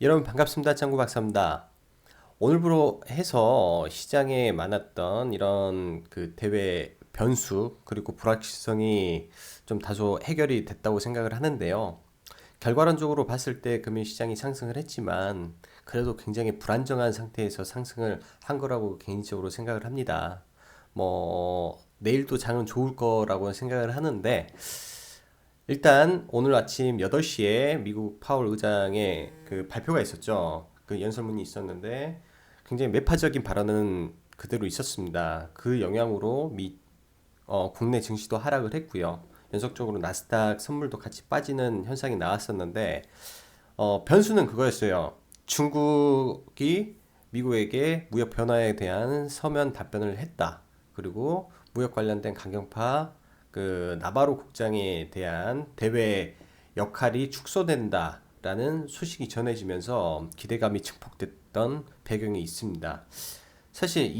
여러분 반갑습니다. 짱구 박사입니다. 오늘부로 해서 시장에 많았던 이런 그 대외 변수 그리고 불확실성이 좀 다소 해결이 됐다고 생각을 하는데요. 결과론적으로 봤을 때 금융시장이 상승을 했지만 그래도 굉장히 불안정한 상태에서 상승을 한 거라고 개인적으로 생각을 합니다. 내일도 장은 좋을 거라고 생각을 하는데 일단 오늘 아침 8시에 미국 파월 의장의 그 발표가 있었죠. 그 연설문이 있었는데 굉장히 매파적인 발언은 그대로 있었습니다. 그 영향으로 국내 증시도 하락을 했고요. 연속적으로 나스닥 선물도 같이 빠지는 현상이 나왔었는데 변수는 그거였어요. 중국이 미국에게 무역 변화에 대한 서면 답변을 했다. 그리고 무역 관련된 강경파 그 나바로 국장에 대한 대외 역할이 축소된다라는 소식이 전해지면서 기대감이 증폭됐던 배경이 있습니다. 사실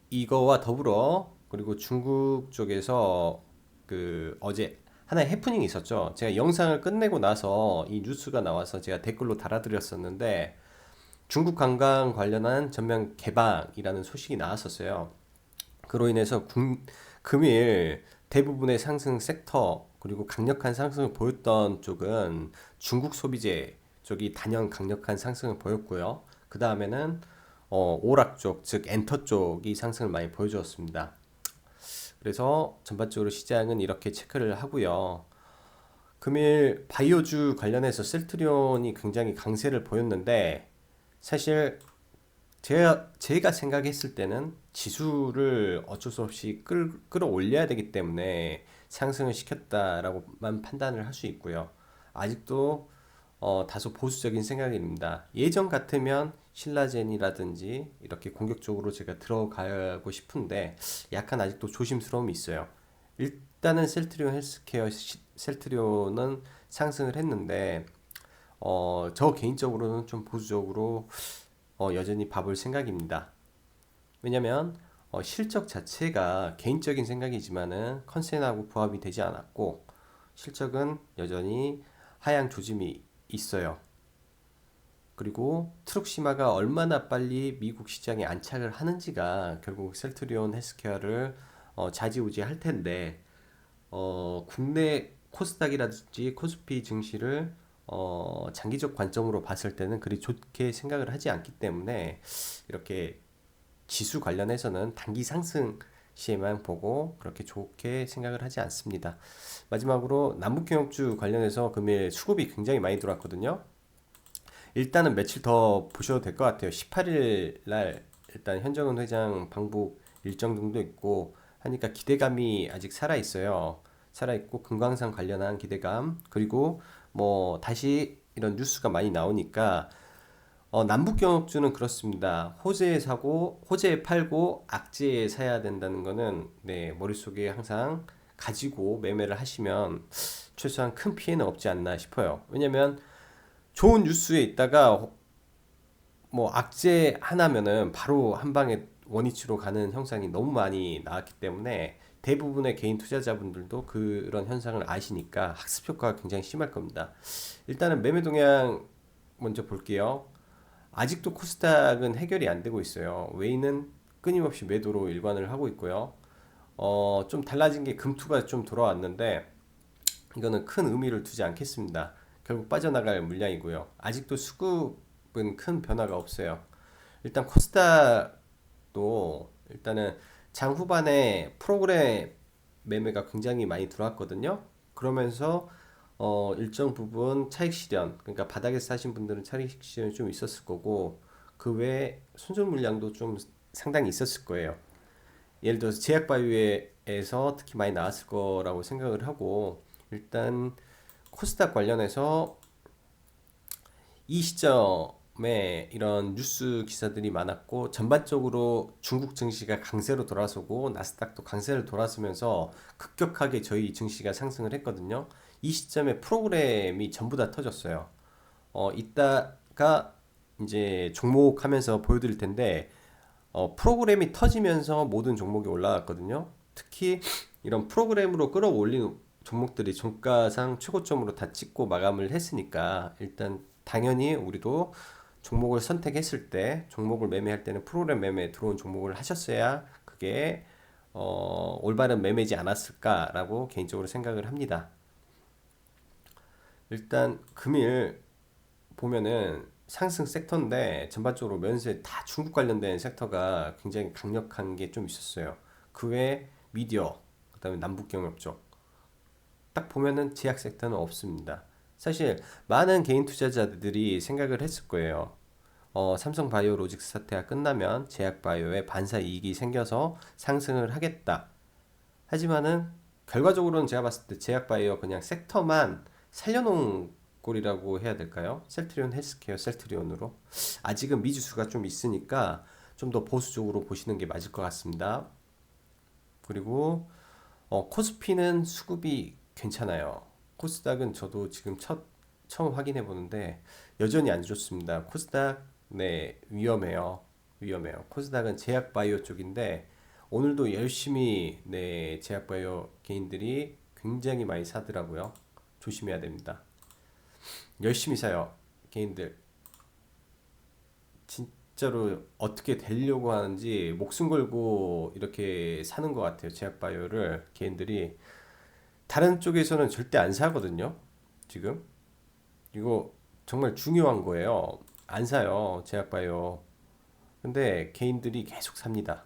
이거와 더불어 그리고 중국 쪽에서 그 어제 하나의 해프닝이 있었죠. 제가 영상을 끝내고 나서 이 뉴스가 나와서 제가 댓글로 달아드렸었는데 중국 관광 관련한 전면 개방이라는 소식이 나왔었어요. 그로 인해서 금일 대부분의 상승 섹터 그리고 강력한 상승을 보였던 쪽은 중국 소비재 쪽이 단연 강력한 상승을 보였고요. 그 다음에는 오락 쪽, 즉 엔터 쪽이 상승을 많이 보여주었습니다. 그래서 전반적으로 시장은 이렇게 체크를 하고요. 금일 바이오주 관련해서 셀트리온이 굉장히 강세를 보였는데 사실 제가 생각했을 때는 지수를 어쩔 수 없이 끌어올려야 되기 때문에 상승을 시켰다라고만 판단을 할 수 있고요. 아직도 다소 보수적인 생각입니다. 예전 같으면 신라젠이라든지 이렇게 공격적으로 제가 들어가고 싶은데 약간 아직도 조심스러움이 있어요. 일단은 셀트리온은 상승을 했는데 저 개인적으로는 좀 보수적으로 여전히 봐볼 생각입니다. 왜냐면 실적 자체가 개인적인 생각이지만은 컨센하고 부합이 되지 않았고 실적은 여전히 하향 조짐이 있어요. 그리고 트룩시마가 얼마나 빨리 미국 시장에 안착을 하는지가 결국 셀트리온 헬스케어를 좌지우지할 텐데 국내 코스닥이라든지 코스피 증시를 장기적 관점으로 봤을 때는 그리 좋게 생각을 하지 않기 때문에 이렇게 지수 관련해서는 단기 상승 시에만 보고 그렇게 좋게 생각을 하지 않습니다. 마지막으로 남북경협주 관련해서 금일 수급이 굉장히 많이 들어왔거든요. 일단은 며칠 더 보셔도 될 것 같아요. 18일 날 일단 현정은 회장 방북 일정 정도 있고 하니까 기대감이 아직 살아 있어요. 살아 있고 금강산 관련한 기대감 그리고 다시 이런 뉴스가 많이 나오니까 남북경협주는 그렇습니다. 호재에 사고 호재에 팔고 악재에 사야 된다는 거는 네, 머릿속에 항상 가지고 매매를 하시면 최소한 큰 피해는 없지 않나 싶어요. 왜냐면 좋은 뉴스에 있다가 악재 하나면은 바로 한 방에 원위치로 가는 현상이 너무 많이 나왔기 때문에 대부분의 개인 투자자분들도 그런 현상을 아시니까 학습 효과가 굉장히 심할 겁니다. 일단은 매매 동향 먼저 볼게요. 아직도 코스닥은 해결이 안 되고 있어요. 웨이는 끊임없이 매도로 일관을 하고 있고요. 좀 달라진 게 금투가 좀 돌아왔는데 이거는 큰 의미를 두지 않겠습니다. 결국 빠져나갈 물량이고요. 아직도 수급은 큰 변화가 없어요. 일단 코스닥도 일단은 장 후반에 프로그램 매매가 굉장히 많이 들어왔거든요. 그러면서 일정 부분 차익 실현, 그러니까 바닥에서 사신 분들은 차익 실현이 좀 있었을 거고 그 외에 손절 물량도 좀 상당히 있었을 거예요. 예를 들어서 제약바이오에서 특히 많이 나왔을 거라고 생각을 하고 일단 코스닥 관련해서 이 시점에 이런 뉴스 기사들이 많았고 전반적으로 중국 증시가 강세로 돌아서고 나스닥도 강세를 돌아서면서 급격하게 저희 증시가 상승을 했거든요. 이 시점에 프로그램이 전부 다 터졌어요. 이따가 이제 종목하면서 보여드릴 텐데 프로그램이 터지면서 모든 종목이 올라갔거든요. 특히 이런 프로그램으로 끌어올린 종목들이 종가상 최고점으로 다 찍고 마감을 했으니까 일단 당연히 우리도 종목을 선택했을 때, 종목을 매매할 때는 프로그램 매매에 들어온 종목을 하셨어야 그게 올바른 매매지 않았을까라고 개인적으로 생각을 합니다. 일단 금일 보면은 상승 섹터인데 전반적으로 면세 다 중국 관련된 섹터가 굉장히 강력한 게 좀 있었어요. 그 외에 미디어, 그다음에 남북경협 쪽. 딱 보면은 제약 섹터는 없습니다. 사실 많은 개인 투자자들이 생각을 했을 거예요. 삼성바이오로직스 사태가 끝나면 제약바이오에 반사 이익이 생겨서 상승을 하겠다. 하지만은 결과적으로는 제가 봤을 때 제약바이오 그냥 섹터만 살려놓은 꼴이라고 해야 될까요? 셀트리온 헬스케어 셀트리온으로 아직은 미지수가 좀 있으니까 좀 더 보수적으로 보시는 게 맞을 것 같습니다. 그리고 코스피는 수급이 괜찮아요. 코스닥은 저도 지금 처음 확인해 보는데 여전히 안 좋습니다. 코스닥 네 위험해요. 위험해요. 코스닥은 제약바이오 쪽인데 오늘도 열심히 네 제약바이오 개인들이 굉장히 많이 사더라고요. 조심해야 됩니다. 열심히 사요. 개인들 진짜로 어떻게 되려고 하는지 목숨 걸고 이렇게 사는 것 같아요. 제약바이오를 개인들이 다른 쪽에서는 절대 안 사거든요. 지금 이거 정말 중요한 거예요. 안 사요. 제약바이오. 근데 개인들이 계속 삽니다.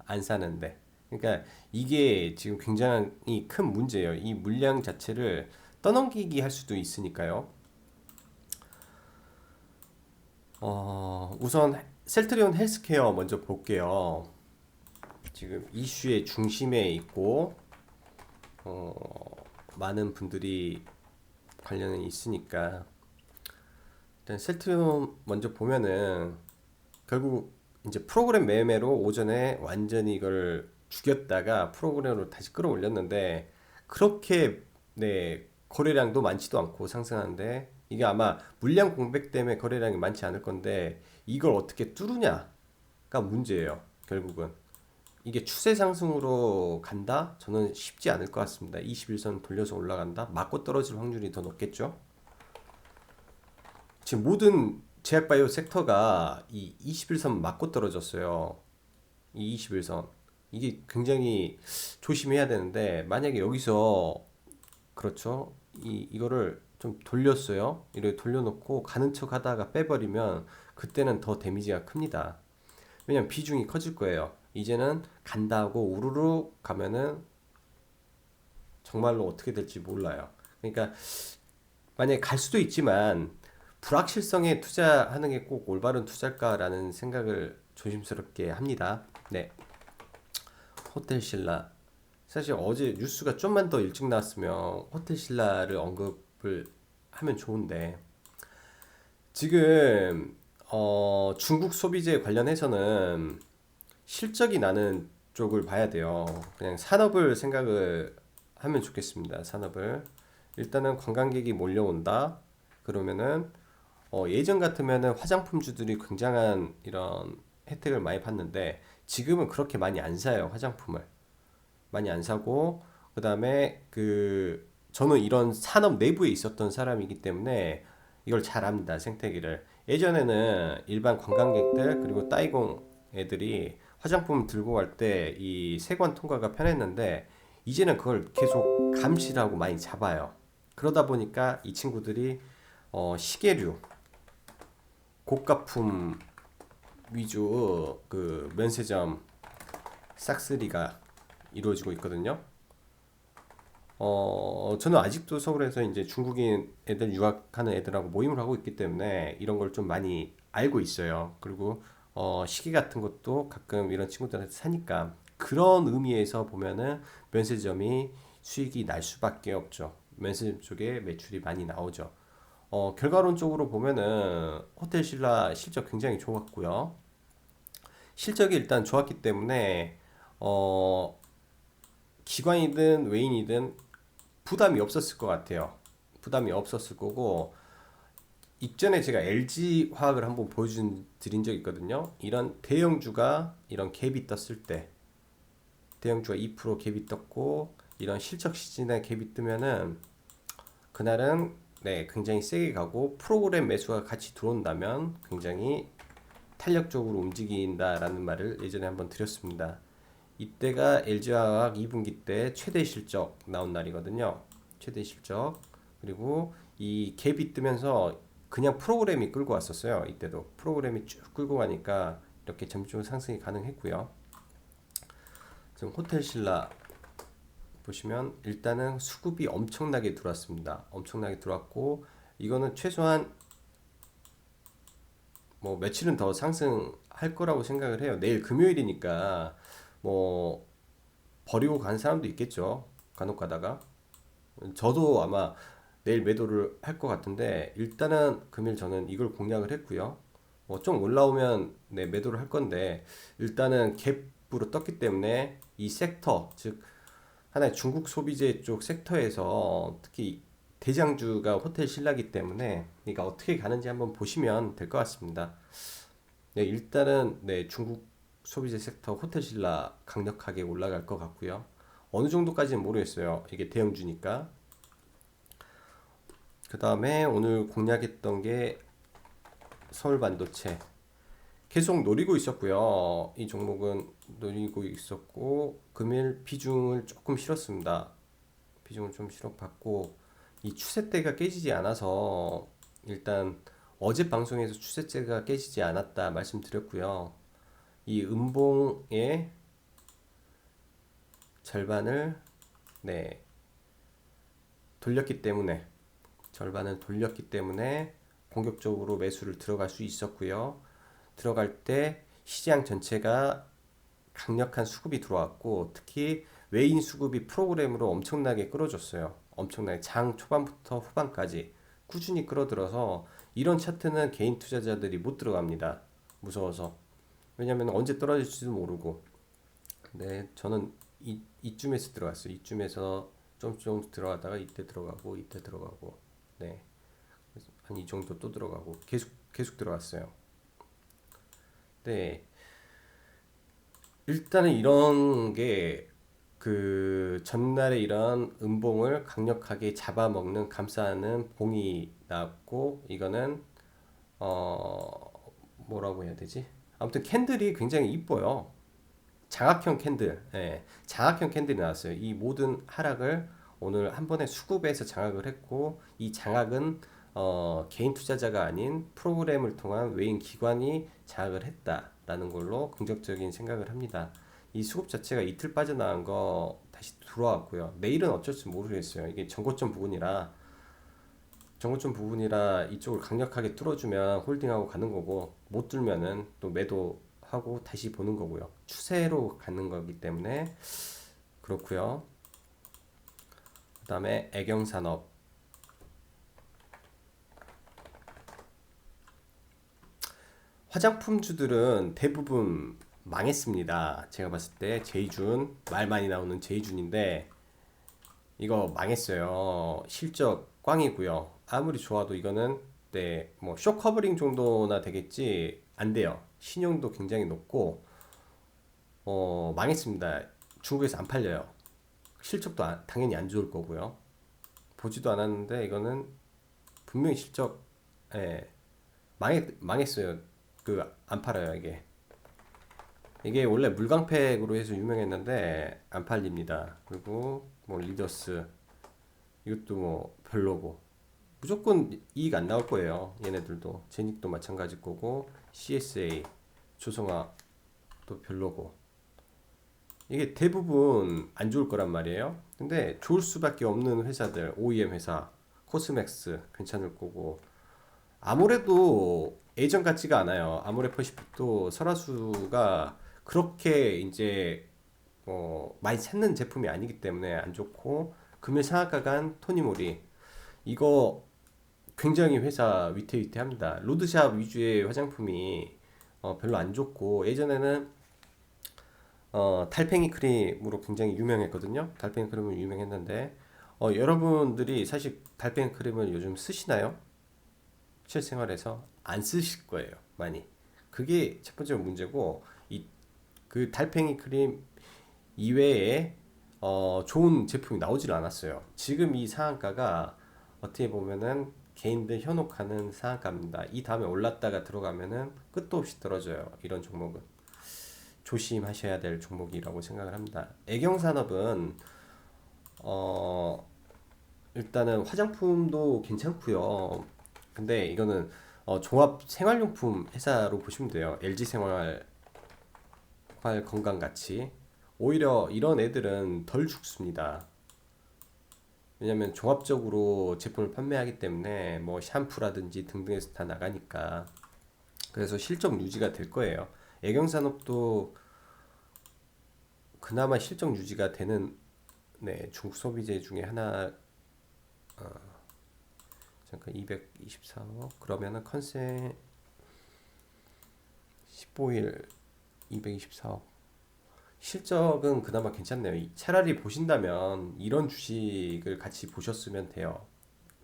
안 사는데. 그러니까 이게 지금 굉장히 큰 문제예요. 이 물량 자체를 떠넘기기 할 수도 있으니까요. 우선 셀트리온 헬스케어 먼저 볼게요. 지금 이슈의 중심에 있고 어, 많은 분들이 관련이 있으니까 일단 셀트리온 먼저 보면은 결국 이제 프로그램 매매로 오전에 완전히 이걸 죽였다가 프로그램으로 다시 끌어올렸는데 그렇게 네 거래량도 많지도 않고 상승하는데 이게 아마 물량 공백 때문에 거래량이 많지 않을 건데 이걸 어떻게 뚫으냐가 문제예요. 결국은 이게 추세 상승으로 간다? 저는 쉽지 않을 것 같습니다. 21선 돌려서 올라간다? 맞고 떨어질 확률이 더 높겠죠? 지금 모든 제약바이오 섹터가 이 21선 맞고 떨어졌어요. 이 21선. 이게 굉장히 조심해야 되는데 만약에 여기서 그렇죠. 이거를 좀 돌렸어요. 이렇게 돌려놓고 가는 척 하다가 빼버리면 그때는 더 데미지가 큽니다. 왜냐면 비중이 커질 거예요. 이제는 간다 하고 우르르 가면은 정말로 어떻게 될지 몰라요. 그러니까 만약에 갈 수도 있지만 불확실성에 투자하는 게 꼭 올바른 투자일까라는 생각을 조심스럽게 합니다. 네. 호텔 신라. 사실 어제 뉴스가 좀만 더 일찍 나왔으면 호텔 신라를 언급을 하면 좋은데 지금 중국 소비재 관련해서는 실적이 나는 쪽을 봐야 돼요. 그냥 산업을 생각을 하면 좋겠습니다. 산업을. 일단은 관광객이 몰려온다. 그러면은 예전 같으면은 화장품주들이 굉장한 이런 혜택을 많이 받는데 지금은 그렇게 많이 안 사요. 화장품을. 많이 안 사고 그다음에 저는 이런 산업 내부에 있었던 사람이기 때문에 이걸 잘 압니다. 생태계를. 예전에는 일반 관광객들 그리고 따이공 애들이 화장품 들고 갈 때 이 세관 통과가 편했는데 이제는 그걸 계속 감시하고 많이 잡아요. 그러다 보니까 이 친구들이 시계류, 고가품 위주 그 면세점 싹쓸이가 이루어지고 있거든요. 저는 아직도 서울에서 이제 중국인 애들 유학하는 애들하고 모임을 하고 있기 때문에 이런 걸 좀 많이 알고 있어요. 그리고 시계 같은 것도 가끔 이런 친구들한테 사니까 그런 의미에서 보면은 면세점이 수익이 날 수밖에 없죠. 면세점 쪽에 매출이 많이 나오죠. 결과론적으로 보면은 호텔 신라 실적 굉장히 좋았고요. 실적이 일단 좋았기 때문에 어, 기관이든 외인이든 부담이 없었을 것 같아요. 부담이 없었을 거고 이전에 제가 LG 화학을 한번 보여준 드린 적이 있거든요. 이런 대형주가 이런 갭이 떴을 때 대형주가 2% 갭이 떴고 이런 실적 시즌에 갭이 뜨면은 그날은 네, 굉장히 세게 가고 프로그램 매수가 같이 들어온다면 굉장히 탄력적으로 움직인다라는 말을 예전에 한번 드렸습니다. 이때가 LG화학 2분기 때 최대 실적 나온 날이거든요. 최대 실적. 그리고 이 갭이 뜨면서 그냥 프로그램이 끌고 왔었어요. 이때도 프로그램이 쭉 끌고 가니까 이렇게 점진적으로 상승이 가능했고요. 지금 호텔신라 보시면 일단은 수급이 엄청나게 들어왔습니다. 엄청나게 들어왔고 이거는 최소한 뭐 며칠은 더 상승할 거라고 생각을 해요. 내일 금요일이니까 뭐 버리고 간 사람도 있겠죠. 간혹 가다가 저도 아마 내일 매도를 할 것 같은데 일단은 금일 저는 이걸 공략을 했고요. 뭐 좀 올라오면 네, 매도를 할 건데 일단은 갭으로 떴기 때문에 이 섹터 즉 하나의 중국 소비재 쪽 섹터에서 특히 대장주가 호텔 신라기 때문에 이가 어떻게 가는지 한번 보시면 될 것 같습니다. 네, 일단은 네, 중국 소비재 섹터 호텔 신라 강력하게 올라갈 것 같고요. 어느 정도까지는 모르겠어요. 이게 대형주니까. 그 다음에 오늘 공략했던 게 서울 반도체. 계속 노리고 있었고요. 이 종목은 노리고 있었고 금일 비중을 조금 실었습니다. 비중을 좀 실어봤고 이 추세대가 깨지지 않아서 일단 어제 방송에서 추세대가 깨지지 않았다 말씀드렸고요. 이 음봉의 절반을 네, 돌렸기 때문에 절반을 돌렸기 때문에 공격적으로 매수를 들어갈 수 있었고요. 들어갈 때 시장 전체가 강력한 수급이 들어왔고 특히 외인 수급이 프로그램으로 엄청나게 끌어줬어요. 엄청나게 장 초반부터 후반까지 꾸준히 끌어들어서 이런 차트는 개인 투자자들이 못 들어갑니다. 무서워서. 왜냐면 언제 떨어질지도 모르고. 네, 저는 이쯤에서 들어갔어요. 이쯤에서 좀 들어가다가 이때 들어가고 이때 들어가고. 네. 한 이 정도 또 들어가고 계속 들어갔어요. 네. 일단은 이런 게 그 전날에 이런 음봉을 강력하게 잡아먹는 감싸는 봉이 나왔고 이거는 뭐라고 해야 되지? 아무튼 캔들이 굉장히 이뻐요. 장악형 캔들, 예, 장악형 캔들이 나왔어요. 이 모든 하락을 오늘 한 번에 수급에서 장악을 했고 이 장악은 개인 투자자가 아닌 프로그램을 통한 외인 기관이 장악을 했다라는 걸로 긍정적인 생각을 합니다. 이 수급 자체가 이틀 빠져나간 거 다시 들어왔고요. 내일은 어쩔지 모르겠어요. 이게 정고점 부분이라 이쪽을 강력하게 뚫어주면 홀딩하고 가는 거고 못 뚫면은 또 매도하고 다시 보는 거고요. 추세로 가는 거기 때문에 그렇고요. 그 다음에 애경산업 화장품주들은 대부분 망했습니다. 제가 봤을 때 제이준 말 많이 나오는 제이준인데 이거 망했어요. 실적 꽝이고요. 아무리 좋아도 이거는 네, 뭐 쇼 커버링 정도나 되겠지 안 돼요. 신용도 굉장히 높고 망했습니다. 중국에서 안 팔려요. 실적도 당연히 안 좋을 거고요. 보지도 않았는데 이거는 분명히 실적 예, 망했어요. 그 안 팔아요 이게. 이게 원래 물광팩으로 해서 유명했는데 안 팔립니다. 그리고 뭐 리더스 이것도 뭐 별로고 무조건 이익 안 나올 거예요. 얘네들도 제닉도 마찬가지 거고 CSA 조성화도 별로고 이게 대부분 안 좋을 거란 말이에요. 근데 좋을 수밖에 없는 회사들 OEM 회사 코스맥스 괜찮을 거고 아무래도 예전 같지가 않아요. 아모레퍼시픽도 설화수가 그렇게 이제 많이 찾는 제품이 아니기 때문에 안 좋고 금일 상한가 간 토니모리 이거 굉장히 회사 위태위태합니다. 로드샵 위주의 화장품이 별로 안 좋고 예전에는 달팽이 크림으로 굉장히 유명했거든요. 달팽이 크림으로 유명했는데 여러분들이 사실 달팽이 크림을 요즘 쓰시나요? 실생활에서 안 쓰실 거예요. 많이. 그게 첫 번째 문제고 이 그 달팽이 크림 이외에 좋은 제품이 나오질 않았어요. 지금 이 상한가가 어떻게 보면은 개인들 현혹하는 상한가입니다. 이 다음에 올랐다가 들어가면은 끝도 없이 떨어져요. 이런 종목은 조심하셔야 될 종목이라고 생각을 합니다. 애경산업은 어 일단은 화장품도 괜찮고요. 근데 이거는 종합 생활용품 회사로 보시면 돼요. LG 생활 건강 같이. 오히려 이런 애들은 덜 죽습니다. 왜냐면 종합적으로 제품을 판매하기 때문에 뭐 샴푸라든지 등등에서 다 나가니까. 그래서 실적 유지가 될 거예요. 애경산업도 그나마 실적 유지가 되는 네, 중국 소비재 중에 하나. 잠깐 224억 그러면은 컨센 15일 224억 실적은 그나마 괜찮네요. 차라리 보신다면 이런 주식을 같이 보셨으면 돼요.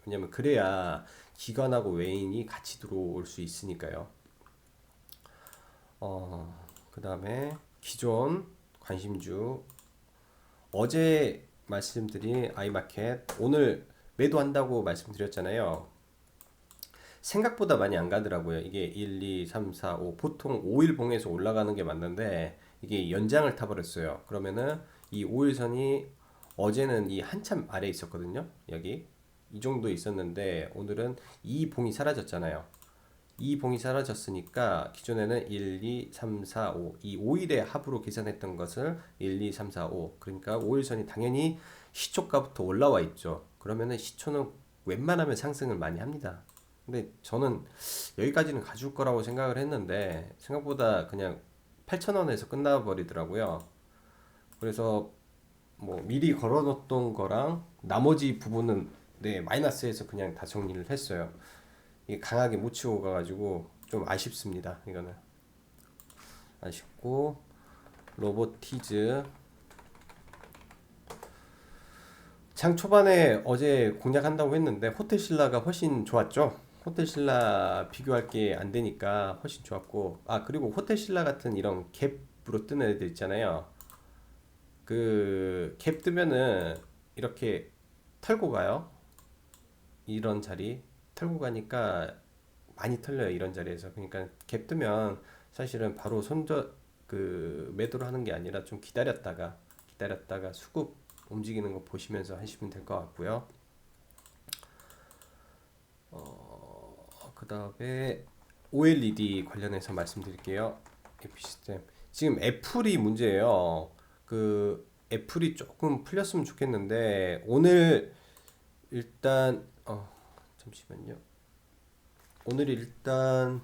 왜냐면 그래야 기관하고 외인이 같이 들어올 수 있으니까요. 그 다음에 기존 관심주 어제 말씀드린 아이마켓 오늘 매도한다고 말씀드렸잖아요. 생각보다 많이 안 가더라고요. 이게 1, 2, 3, 4, 5 보통 5일 봉에서 올라가는 게 맞는데 이게 연장을 타버렸어요. 그러면은 이 5일선이 어제는 이 한참 아래 있었거든요. 여기 이 정도 있었는데 오늘은 이 봉이 사라졌잖아요. 이 봉이 사라졌으니까 기존에는 1, 2, 3, 4, 5 이 5일의 합으로 계산했던 것을 1, 2, 3, 4, 5 그러니까 5일선이 당연히 시초가부터 올라와 있죠. 그러면은 시초는 웬만하면 상승을 많이 합니다. 근데 저는 여기까지는 가줄 거라고 생각을 했는데 생각보다 그냥 8,000원에서 끝나버리더라고요. 그래서 뭐 미리 걸어놓던 거랑 나머지 부분은 네 마이너스에서 그냥 다 정리를 했어요. 이게 강하게 못 치고 가가지고 좀 아쉽습니다. 이거는 아쉽고 로보티즈 장 초반에 어제 공략한다고 했는데 호텔신라가 훨씬 좋았죠. 호텔신라 비교할 게 안 되니까 훨씬 좋았고 그리고 호텔신라 같은 이런 갭으로 뜨는 애들 있잖아요. 그 갭 뜨면은 이렇게 털고 가요. 이런 자리 털고 가니까 많이 털려요. 이런 자리에서. 그러니까 갭 뜨면 사실은 바로 손절 그 매도를 하는 게 아니라 좀 기다렸다가 수급 움직이는 거 보시면서 하시면 될 것 같고요. 그 다음에 OLED 관련해서 말씀드릴게요. 에피시스템. 지금 애플이 문제예요. 그 애플이 조금 풀렸으면 좋겠는데 오늘 일단 잠시만요. 오늘 일단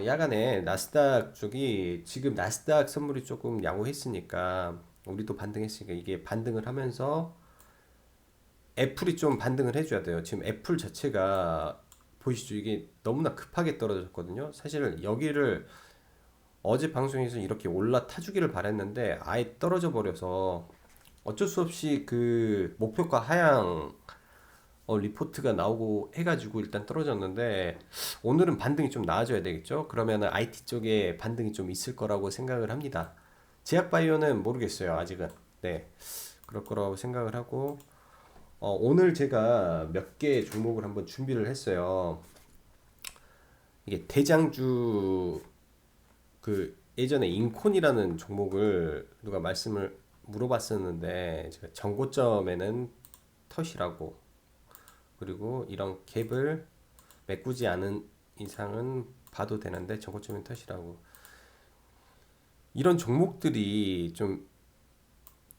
야간에 나스닥 쪽이 지금 나스닥 선물이 조금 양호했으니까 우리도 반등했으니까 이게 반등을 하면서 애플이 좀 반등을 해줘야 돼요. 지금 애플 자체가 보이시죠? 이게 너무나 급하게 떨어졌거든요. 사실 여기를 어제 방송에서 이렇게 올라타주기를 바랬는데 아예 떨어져 버려서 어쩔 수 없이 그 목표가 하향 리포트가 나오고 해가지고 일단 떨어졌는데 오늘은 반등이 좀 나아져야 되겠죠? 그러면은 IT 쪽에 반등이 좀 있을 거라고 생각을 합니다. 제약바이오는 모르겠어요, 아직은. 네, 그럴 거라고 생각을 하고 오늘 제가 몇 개 종목을 한번 준비를 했어요. 이게 대장주 그 예전에 인콘이라는 종목을 누가 말씀을 물어봤었는데 제가 정고점에는 터시라고 그리고 이런 갭을 메꾸지 않은 이상은 봐도 되는데 정고점엔 터시라고 이런 종목들이 좀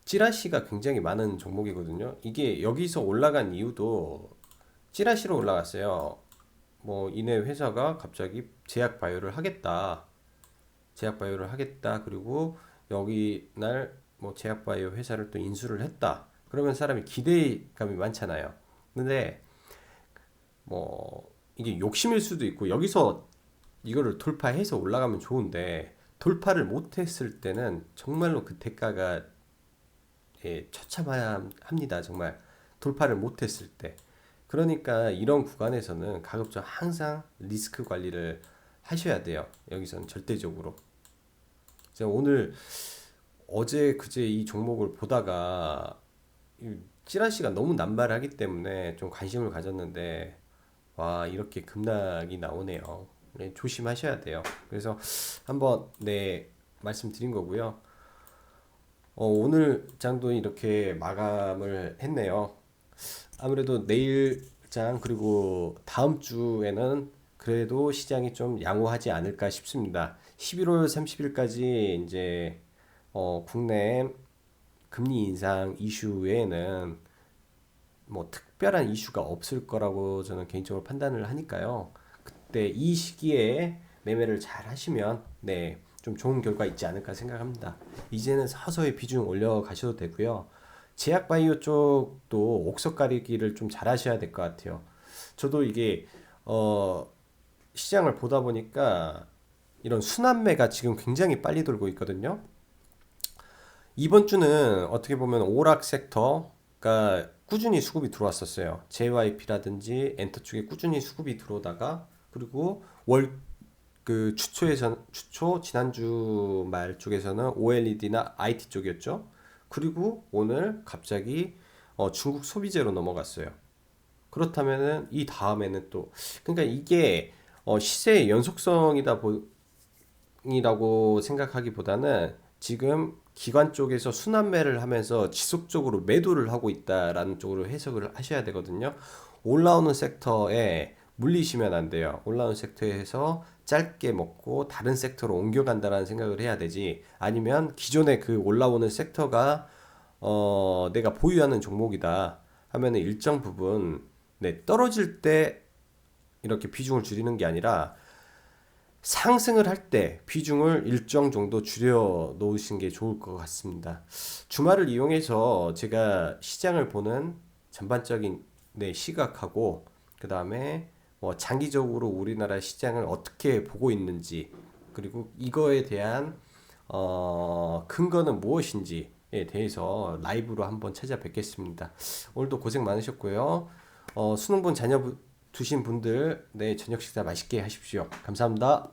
찌라시가 굉장히 많은 종목이거든요. 이게 여기서 올라간 이유도 찌라시로 올라갔어요. 뭐 이내 회사가 갑자기 제약바이오를 하겠다. 그리고 여기 날 뭐 제약바이오 회사를 또 인수를 했다. 그러면 사람이 기대감이 많잖아요. 근데 뭐 이게 욕심일 수도 있고 여기서 이거를 돌파해서 올라가면 좋은데 돌파를 못했을 때는 정말로 그 대가가 처참합니다. 정말 돌파를 못했을 때. 그러니까 이런 구간에서는 가급적 항상 리스크 관리를 하셔야 돼요. 여기서는 절대적으로. 제가 오늘 어제 그제 이 종목을 보다가 찌라시가 너무 남발하기 때문에 좀 관심을 가졌는데 와 이렇게 급락이 나오네요. 네, 조심하셔야 돼요. 그래서 한번 네 말씀드린 거고요. 오늘 장도 이렇게 마감을 했네요. 아무래도 내일장 그리고 다음 주에는 그래도 시장이 좀 양호하지 않을까 싶습니다. 11월 30일까지 이제 국내 금리 인상 이슈 외에는 뭐 특별한 이슈가 없을 거라고 저는 개인적으로 판단을 하니까요. 그때 이 시기에 매매를 잘 하시면 네, 좀 좋은 결과 있지 않을까 생각합니다. 이제는 서서히 비중 올려 가셔도 되고요. 제약 바이오 쪽도 옥석 가리기를 좀 잘 하셔야 될 것 같아요. 저도 이게 어, 시장을 보다 보니까 이런 순환매가 지금 굉장히 빨리 돌고 있거든요. 이번 주는 어떻게 보면 오락 섹터가 꾸준히 수급이 들어왔었어요. JYP라든지 엔터 쪽에 꾸준히 수급이 들어오다가 그리고 월 그 주초 지난주 말 쪽에서는 OLED나 IT 쪽이었죠. 그리고 오늘 갑자기 중국 소비재로 넘어갔어요. 그렇다면은 이 다음에는 또 그러니까 이게 시세의 연속성이다 이라고 생각하기보다는 지금 기관 쪽에서 순환매를 하면서 지속적으로 매도를 하고 있다라는 쪽으로 해석을 하셔야 되거든요. 올라오는 섹터에 물리시면 안 돼요. 올라오는 섹터에서 짧게 먹고 다른 섹터로 옮겨간다라는 생각을 해야 되지. 아니면 기존의 그 올라오는 섹터가 내가 보유하는 종목이다 하면은 일정 부분 네, 떨어질 때 이렇게 비중을 줄이는 게 아니라 상승을 할 때 비중을 일정 정도 줄여 놓으신 게 좋을 것 같습니다. 주말을 이용해서 제가 시장을 보는 전반적인 네, 시각하고 그 다음에 장기적으로 우리나라 시장을 어떻게 보고 있는지 그리고 이거에 대한 근거는 무엇인지에 대해서 라이브로 한번 찾아뵙겠습니다. 오늘도 고생 많으셨고요. 수능본 자녀 두신 분들 네, 저녁 식사 맛있게 하십시오. 감사합니다.